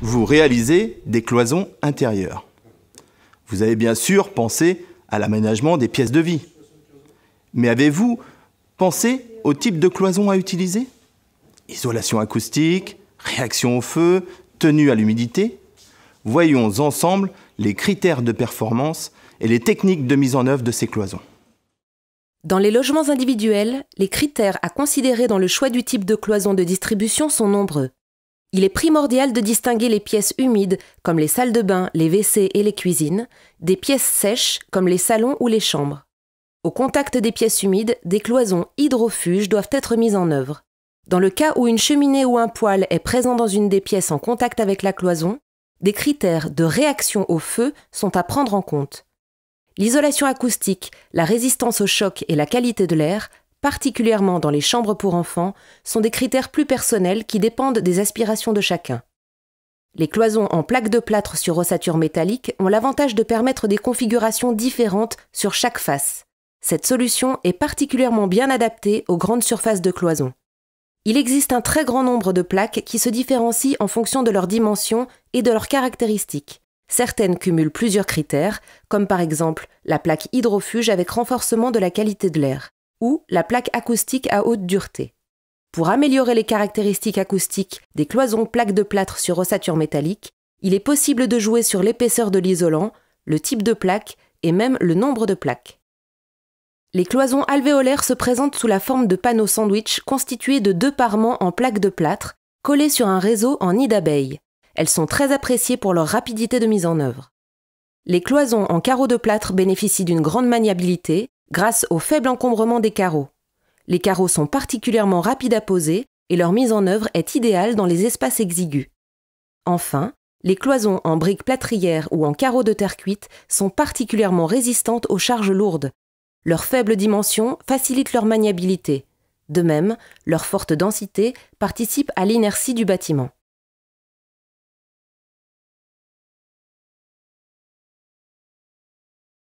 vous réalisez des cloisons intérieures. Vous avez bien sûr pensé à l'aménagement des pièces de vie. Mais avez-vous pensé au type de cloison à utiliser? Isolation acoustique, réaction au feu, tenue à l'humidité? Voyons ensemble les critères de performance et les techniques de mise en œuvre de ces cloisons. Dans les logements individuels, les critères à considérer dans le choix du type de cloison de distribution sont nombreux. Il est primordial de distinguer les pièces humides, comme les salles de bain, les WC et les cuisines, des pièces sèches, comme les salons ou les chambres. Au contact des pièces humides, des cloisons hydrofuges doivent être mises en œuvre. Dans le cas où une cheminée ou un poêle est présent dans une des pièces en contact avec la cloison, des critères de réaction au feu sont à prendre en compte. L'isolation acoustique, la résistance au choc et la qualité de l'air, particulièrement dans les chambres pour enfants, sont des critères plus personnels qui dépendent des aspirations de chacun. Les cloisons en plaques de plâtre sur ossature métallique ont l'avantage de permettre des configurations différentes sur chaque face. Cette solution est particulièrement bien adaptée aux grandes surfaces de cloison. Il existe un très grand nombre de plaques qui se différencient en fonction de leurs dimensions et de leurs caractéristiques. Certaines cumulent plusieurs critères, comme par exemple la plaque hydrofuge avec renforcement de la qualité de l'air, ou la plaque acoustique à haute dureté. Pour améliorer les caractéristiques acoustiques des cloisons plaques de plâtre sur ossature métallique, il est possible de jouer sur l'épaisseur de l'isolant, le type de plaque et même le nombre de plaques. Les cloisons alvéolaires se présentent sous la forme de panneaux sandwich constitués de 2 parements en plaques de plâtre, collés sur un réseau en nid d'abeilles. Elles sont très appréciées pour leur rapidité de mise en œuvre. Les cloisons en carreaux de plâtre bénéficient d'une grande maniabilité grâce au faible encombrement des carreaux. Les carreaux sont particulièrement rapides à poser et leur mise en œuvre est idéale dans les espaces exigus. Enfin, les cloisons en briques plâtrières ou en carreaux de terre cuite sont particulièrement résistantes aux charges lourdes. Leur faible dimension facilite leur maniabilité. De même, leur forte densité participe à l'inertie du bâtiment.